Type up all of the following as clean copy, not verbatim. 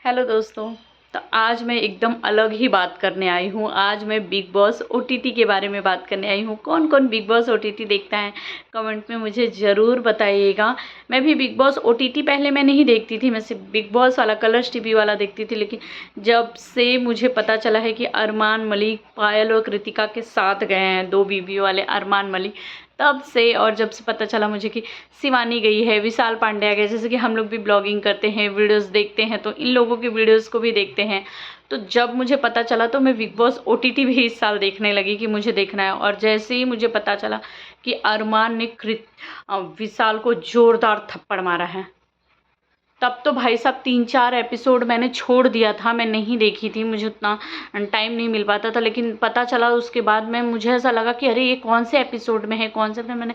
Hello दोस्तों। तो आज मैं एकदम अलग ही बात करने आई हूँ। आज मैं बिग बॉस ओटीटी के बारे में बात करने आई हूँ। कौन कौन बिग बॉस ओटीटी देखता है कमेंट में मुझे ज़रूर बताइएगा। मैं भी बिग बॉस ओटीटी पहले मैं नहीं देखती थी, मैं सिर्फ बिग बॉस वाला कलर्स टीवी वाला देखती थी। लेकिन जब से मुझे पता चला है कि अरमान मलिक पायल और कृतिका के साथ गए हैं, दो बीबी वाले अरमान मलिक, तब से और जब से पता चला मुझे कि शिवानी गई है, विशाल पांड्या गए, जैसे कि हम लोग भी ब्लॉगिंग करते हैं, वीडियोस देखते हैं, तो इन लोगों की वीडियोस को भी देखते हैं। तो जब मुझे पता चला तो मैं बिग बॉस ओटीटी भी इस साल देखने लगी कि मुझे देखना है। और जैसे ही मुझे पता चला कि अरमान ने विशाल को जोरदार थप्पड़ मारा है, तब तो भाई साहब 3-4 एपिसोड मैंने छोड़ दिया था, मैं नहीं देखी थी, मुझे उतना टाइम नहीं मिल पाता था। लेकिन पता चला उसके बाद में मुझे ऐसा लगा कि अरे ये कौन से एपिसोड में है, कौन से में मैंने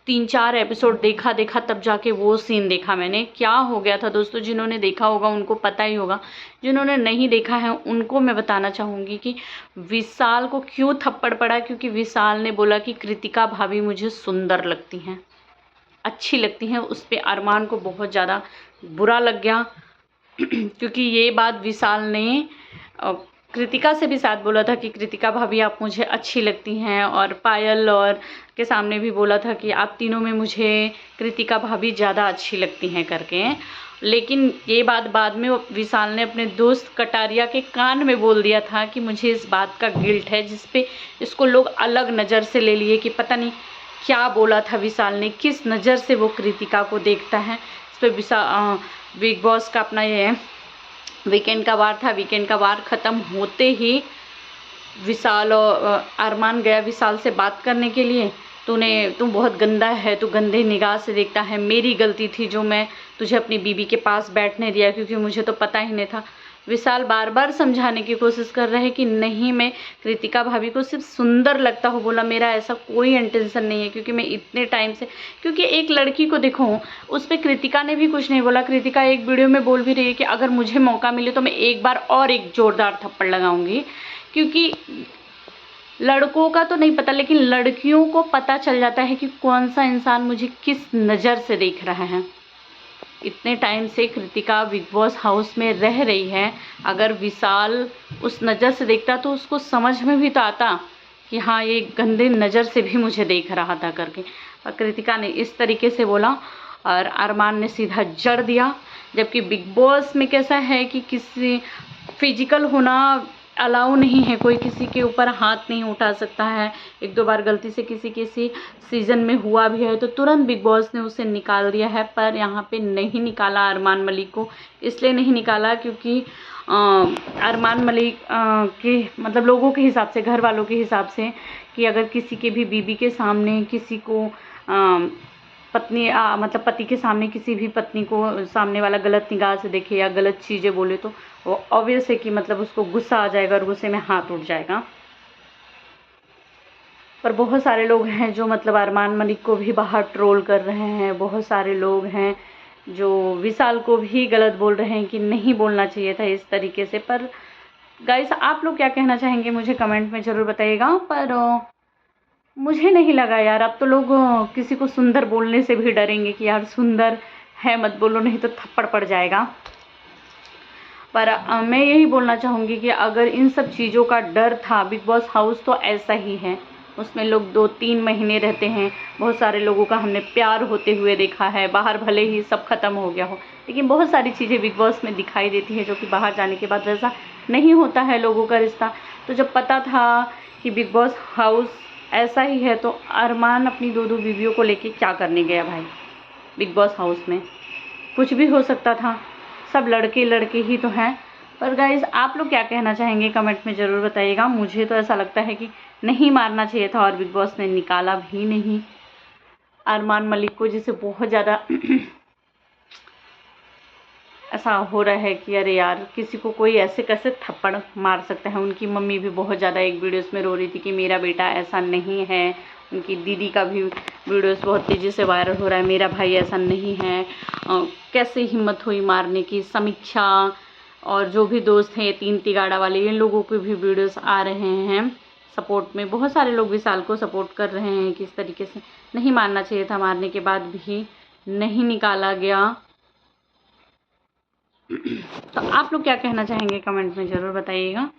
3-4 एपिसोड देखा तब जाके वो सीन देखा मैंने। क्या हो गया था दोस्तों, जिन्होंने देखा होगा उनको पता ही होगा, जिन्होंने नहीं देखा है उनको मैं बताना चाहूँगी कि विशाल को क्यों थप्पड़ पड़ा। क्योंकि विशाल ने बोला कि कृतिका भाभी मुझे सुंदर लगती हैं, अच्छी लगती हैं। उस पे अरमान को बहुत ज़्यादा बुरा लग गया क्योंकि ये बात विशाल ने कृतिका से भी साथ बोला था कि कृतिका भाभी आप मुझे अच्छी लगती हैं, और पायल और के सामने भी बोला था कि आप तीनों में मुझे कृतिका भाभी ज़्यादा अच्छी लगती हैं करके। लेकिन ये बात बाद में विशाल ने अपने दोस्त कटारिया के कान में बोल दिया था कि मुझे इस बात का गिल्ट है, जिस पे इसको लोग अलग नज़र से ले लिए कि पता नहीं क्या बोला था विशाल ने, किस नज़र से वो कृतिका को देखता है। इस पर बिग बॉस का अपना ये वीकेंड का वार था, वीकेंड का वार ख़त्म होते ही विशाल और अरमान गया विशाल से बात करने के लिए। तू बहुत गंदा है, तू गंदे निगाह से देखता है, मेरी गलती थी जो मैं तुझे अपनी बीबी के पास बैठने दिया, क्योंकि मुझे तो पता ही नहीं था। विशाल बार बार समझाने की कोशिश कर रहे हैं कि नहीं, मैं कृतिका भाभी को सिर्फ सुंदर लगता हूँ। बोला मेरा ऐसा कोई इंटेंशन नहीं है, क्योंकि मैं इतने टाइम से, क्योंकि एक लड़की को देखो, उस पर कृतिका ने भी कुछ नहीं बोला। कृतिका एक वीडियो में बोल भी रही है कि अगर मुझे मौका मिले तो मैं एक बार और एक जोरदार थप्पड़ लगाऊंगी। क्योंकि लड़कों का तो नहीं पता, लेकिन लड़कियों को पता चल जाता है कि कौन सा इंसान मुझे किस नज़र से देख रहा है। इतने टाइम से कृतिका बिग बॉस हाउस में रह रही है, अगर विशाल उस नज़र से देखता तो उसको समझ में भी तो आता कि हाँ ये गंदे नज़र से भी मुझे देख रहा था करके। और कृतिका ने इस तरीके से बोला और अरमान ने सीधा जड़ दिया। जबकि बिग बॉस में कैसा है कि किसी फिजिकल होना अलाउ नहीं है, कोई किसी के ऊपर हाथ नहीं उठा सकता है। 1-2 बार गलती से किसी सीज़न में हुआ भी है तो तुरंत बिग बॉस ने उसे निकाल दिया है। पर यहाँ पे नहीं निकाला अरमान मलिक को, इसलिए नहीं निकाला क्योंकि अरमान मलिक के मतलब लोगों के हिसाब से, घर वालों के हिसाब से, कि अगर किसी के भी बीबी के सामने किसी को पत्नी मतलब पति के सामने किसी भी पत्नी को सामने वाला गलत निगाह से देखे या गलत चीज़ें बोले तो वो ऑब्वियस है कि मतलब उसको गुस्सा आ जाएगा और गुस्से में हाथ उठ जाएगा। पर बहुत सारे लोग हैं जो मतलब अरमान मलिक को भी बाहर ट्रोल कर रहे हैं, बहुत सारे लोग हैं जो विशाल को भी गलत बोल रहे हैं कि नहीं बोलना चाहिए था इस तरीके से। पर गाइस आप लोग क्या कहना चाहेंगे मुझे कमेंट में ज़रूर बताइएगा। पर मुझे नहीं लगा यार, अब तो लोग किसी को सुंदर बोलने से भी डरेंगे कि यार सुंदर है मत बोलो, नहीं तो थप्पड़ पड़ जाएगा। पर मैं यही बोलना चाहूँगी कि अगर इन सब चीज़ों का डर था, बिग बॉस हाउस तो ऐसा ही है, उसमें लोग 2-3 महीने रहते हैं। बहुत सारे लोगों का हमने प्यार होते हुए देखा है, बाहर भले ही सब खत्म हो गया हो, लेकिन बहुत सारी चीज़ें बिग बॉस में दिखाई देती है जो कि बाहर जाने के बाद वैसा नहीं होता है लोगों का रिश्ता। तो जब पता था कि बिग बॉस हाउस ऐसा ही है, तो अरमान अपनी 2-2 बीवियों को लेके क्या करने गया भाई बिग बॉस हाउस में? कुछ भी हो सकता था, सब लड़के लड़के ही तो हैं। पर गाइज़ आप लोग क्या कहना चाहेंगे कमेंट में ज़रूर बताइएगा। मुझे तो ऐसा लगता है कि नहीं मारना चाहिए था, और बिग बॉस ने निकाला भी नहीं अरमान मलिक को, जिसे बहुत ज़्यादा ऐसा हो रहा है कि अरे यार किसी को कोई ऐसे कैसे थप्पड़ मार सकता है। उनकी मम्मी भी बहुत ज़्यादा एक वीडियोस में रो रही थी कि मेरा बेटा ऐसा नहीं है। उनकी दीदी का भी वीडियोस बहुत तेज़ी से वायरल हो रहा है, मेरा भाई ऐसा नहीं है, कैसे हिम्मत हुई मारने की। समीक्षा और जो भी दोस्त हैं 3 तिगाड़ा वाले, इन लोगों के भी वीडियोस आ रहे हैं सपोर्ट में। बहुत सारे लोग विशाल को सपोर्ट कर रहे हैं कि इस तरीके से नहीं मारना चाहिए था, मारने के बाद भी नहीं निकाला गया। तो आप लोग क्या कहना चाहेंगे कमेंट में ज़रूर बताइएगा।